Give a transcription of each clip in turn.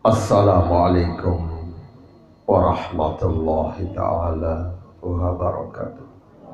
Assalamualaikum warahmatullahi taala wabarakatuh.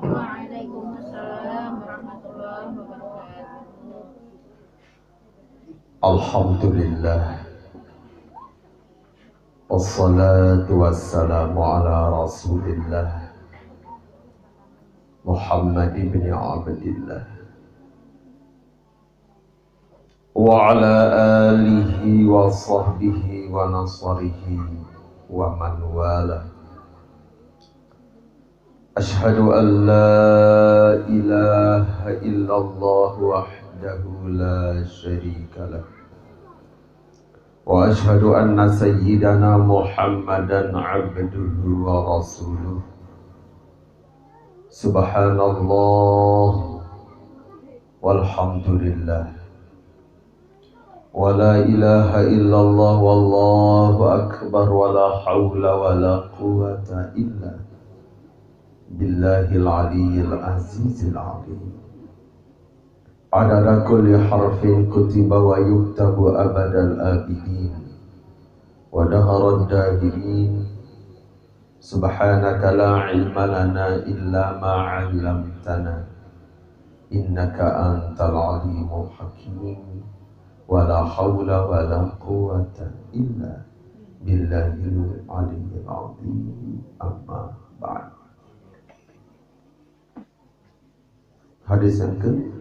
Waalaikumsalam warahmatullahi wabarakatuh. Alhamdulillah, wassalatu wassalamu ala rasulillah Muhammad ibn Abdillah wa ala alihi wa sahbihi wa nasarihi wa man wala. Ashhadu an la ilaha illallah wahdahu la syarika lah wa ashhadu anna sayyidana Muhammadan abduhu wa rasuluh. Subhanallah walhamdulillah wa la ilaha illallah wallahu akbar wa la hawla wa la quwwata illa billahil aliyyil azizil alim. Adada kulli harfin kutiba wa yuktabu abadal abidin wa daharad dahirin. Subhanaka la ilma lana illa ma 'allamtana innaka antal alimul hakim. Wala hawla wala quwwata illa billahil aliyyil azim. Amma ba'd. Hadis yang ke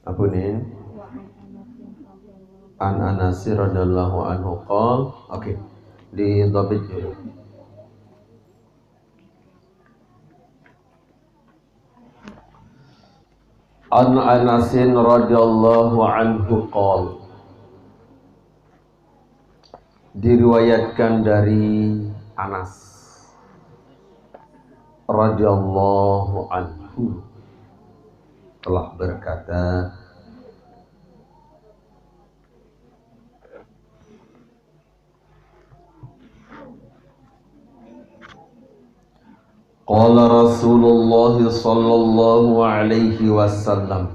apa nih? An Anas radhiyallahu anhu qol. Oke, di dhabit dulu. An Anas radhiyallahu anhu qol. Diriwayatkan dari Anas radhiyallahu anhu telah berkata, qala Rasulullah sallallahu alaihi wasallam,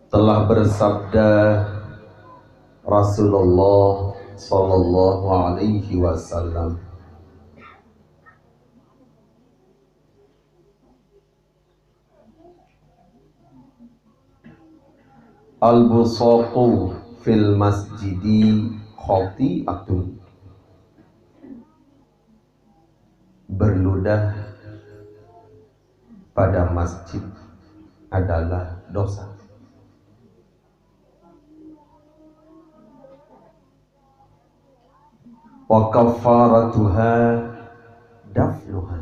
telah bersabda Rasulullah sallallahu alaihi wasallam, al-busaqu fil masjidi khati'atun. Berludah pada masjid adalah dosa. Wa kafaratuha dafnuha.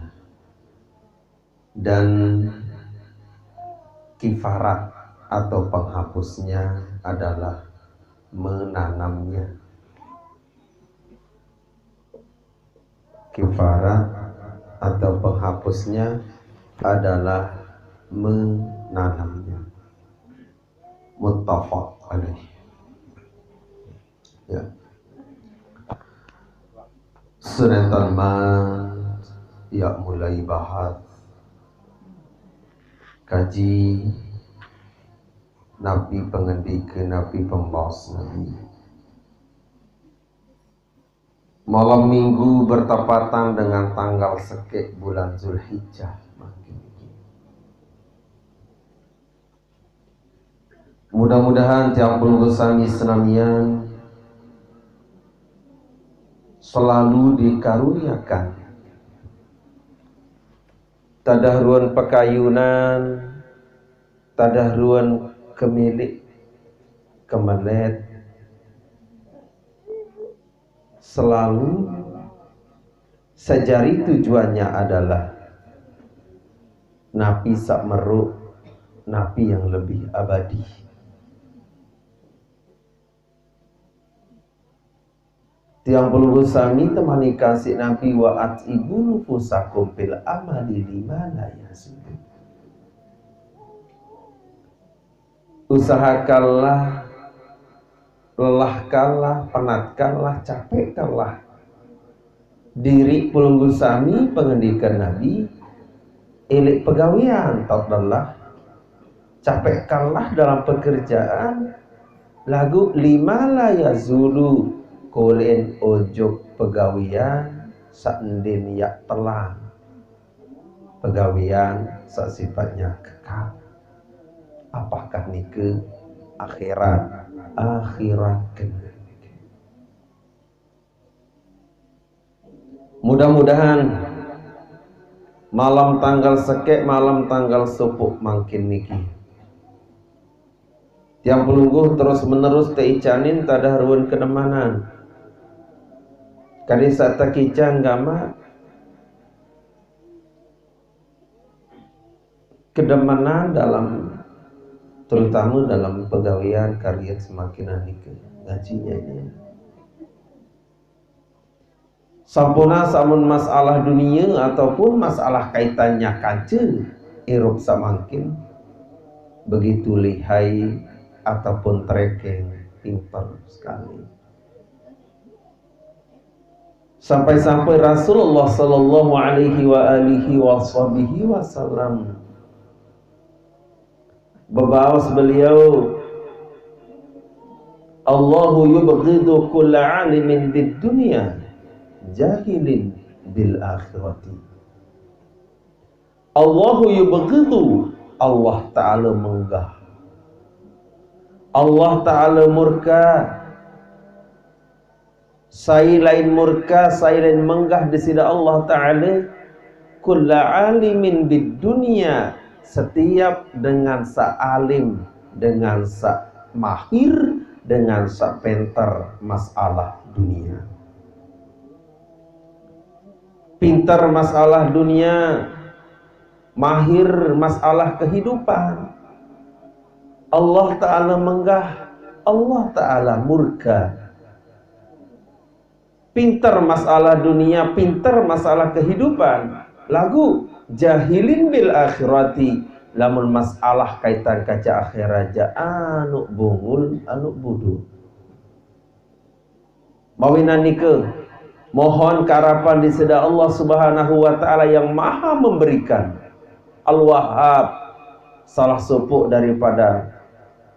Dan kifarat atau penghapusnya adalah menanamnya. Kifarat atau penghapusnya adalah menanamnya. Muttafaq alaih. Ya. Serentan man ya mulai bahas kaji Nabi pengendika, Nabi pembawas Nabi. Malam minggu bertepatan dengan tanggal sekek bulan Zulhijjah. Mudah-mudahan tiang pelulusan Islamian selalu dikaruniakan tadahruan pekayunan, tadahruan kemilik, kemelet, selalu sejari tujuannya adalah napi sak meruk, napi yang lebih abadi. Tiang peluru sami temani kasih nabi wa at'ibu nufusakum bil amali lima la yasud. Usahakanlah, lelahkanlah, penatkanlah, capekkanlah diri pelunggu sami pengendikan Nabi ilik pegawian taudalah, capekkanlah dalam pekerjaan Lagu lima la yazulu kolen ojok pegawian saendin yak telang. Pegawian sak sifatnya kekal. Apakah nike akhirat? Akhirat kena. Mudah-mudahan malam tanggal sekek, malam tanggal sepuk makin niki. Tiang pelungguh terus menerus teicanin tada haruan kedemanan. Kadisa takican gama kedemanan dalam terutama dalam pegawaian karya semakin anike ngajinya ini. Sampuna samun masalah dunia ataupun masalah kaitannya kace irup samangkin begitu lihai ataupun trekeng pintar sekali. Sampai-sampai Rasulullah sallallahu alaihi wa alihi wasallam berbawas beliau, Allahu yubghidu kulla alimin bid dunya jahilin bil akhirati. Allahu yubghidu, Allah Ta'ala menggah, Allah Ta'ala murka. Saya lain murka, saya lain menggah di sisi Allah Ta'ala. Kulla alimin bid dunya, setiap dengan sa'alim, dengan sa'mahir, dengan sa'penter masalah dunia. Pintar masalah dunia, mahir masalah kehidupan. Allah Ta'ala menggah, Allah Ta'ala murka. Pintar masalah dunia, pintar masalah kehidupan. Lagu jahilin bil akhirati, lamun masalah kaitan kaca akhirat anu bungul anu budu. Mawinan nike mohon karapan di seda Allah Subhanahu wa taala yang Maha memberikan. Al-Wahhab, salah sepuk daripada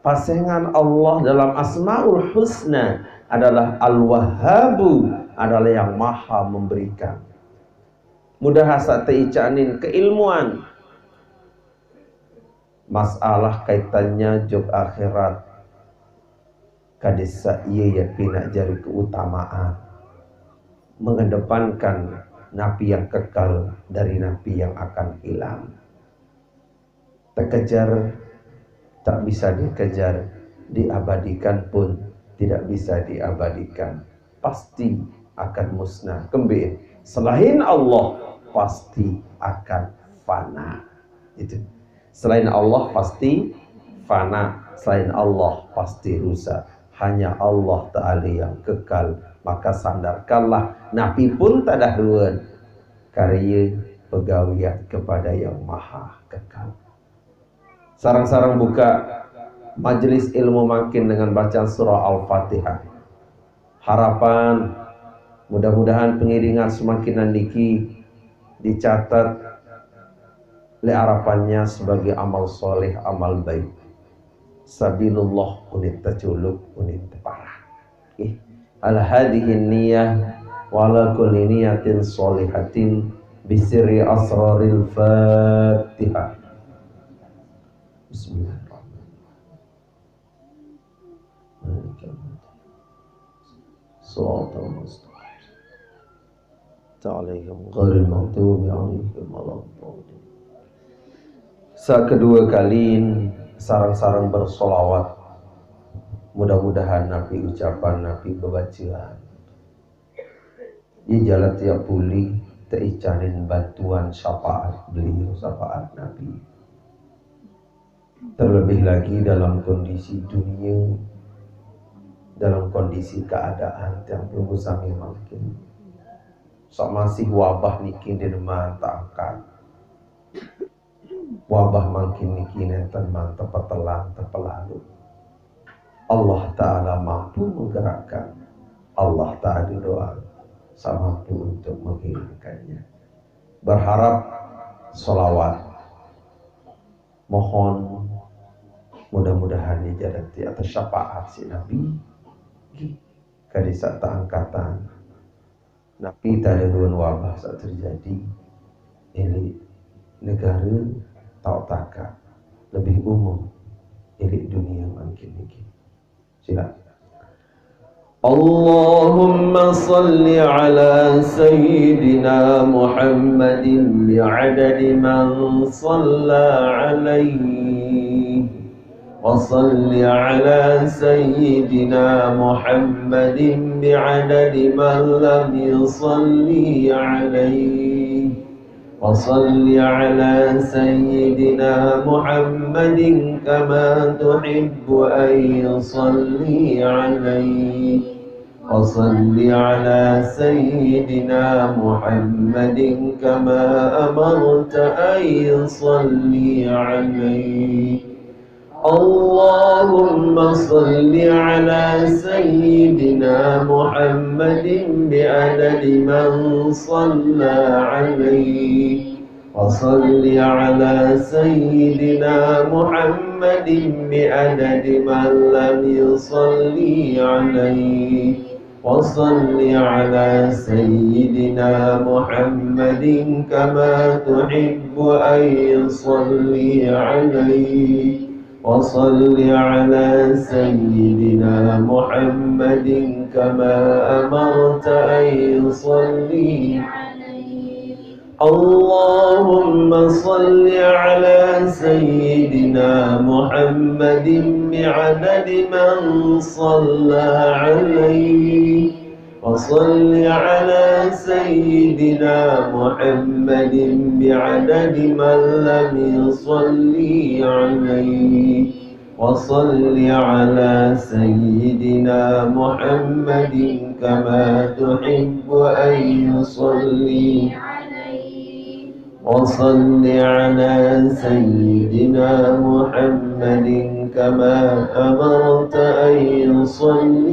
pasangan Allah dalam Asmaul Husna adalah Al-Wahhabu, adalah yang Maha memberikan. Mudah hasa teicanin keilmuan masalah kaitannya jog akhirat kadisa iya yakina jari keutamaan mengedepankan napi yang kekal dari napi yang akan hilang. Terkejar tak bisa dikejar, diabadikan pun tidak bisa diabadikan, pasti akan musnah kembali. Selain Allah pasti akan fana. Itu. Selain Allah pasti fana, selain Allah pasti rusak. Hanya Allah Ta'ala yang kekal. Maka sandarkanlah napi pun tak dahruan karya pegawian kepada yang Maha kekal. Sarang-sarang buka majelis ilmu makin dengan bacaan surah Al-Fatihah. Harapan mudah-mudahan pengiringan semakin nandiki dicatat le harapannya sebagai amal soleh, amal baik. Sabilullah unit terculuk, unit parah. Ala hadhihi niyah wa ala kulli niyatin solihatin bisirri asraril Fatihah. Bismillahirrahmanirrahim. Shiratal mustaqim. Ta'alaihim ghairil maghdubi 'alaihim waladdallin. Kedua kali sarang-sarang bersolawat. Mudah-mudahan Nabi ucapan, Nabi bebacaan. Ia jalan tiap pulih teicanin bantuan syafaat beliau, syafaat Nabi. Terlebih lagi dalam kondisi dunia, dalam kondisi keadaan yang belum sami makin. So masih wabah niki di rumah tak angkat. Wabah makin niki nenten mang tepetelan tepelalu. Allah Ta'ala mampu menggerakkan, Allah Ta'ala doa mampu untuk menghilangkannya. Berharap sholawat, mohon mudah-mudahan dijadati atas syafaat si Nabi kadi saat angkatan Nabi tadadun wabah saat terjadi ini negara tau taka lebih umum ini dunia makin ini. Silakan. Allahumma salli ala sayyidina Muhammadin bi'adadi man salla alaihi wa salli ala sayyidina Muhammadin bi'adadi man lam yusalli alaihi wa salli ala sayyidina Muhammadin kama tuhibbu an yusalli alaihi wa salli ala sayyidina Muhammadin kama amarta an yusalli alaihi. Allahumma salli ala sayyidina Muhammadin bi'adadi man salla alaihi wa salli ala sayyidina Muhammadin bi'adadi man lam yusalli alaihi wa salli ala sayyidina Muhammadin kama tuhibbu an yusalli alaihi wa salli ala sayyidina Muhammadin kama amarta an yusalli alaihi. Allahumma salli ala sayyidina Muhammadin bi'adadi man salla alaihi wa salli ala sayyidina Muhammadin bi'adadi man lam yusalli alaihi wa salli ala sayyidina Muhammadin kama tuhibbu an yusalli alaihi wa salli ala sayyidina Muhammadin kama amarta an yusalli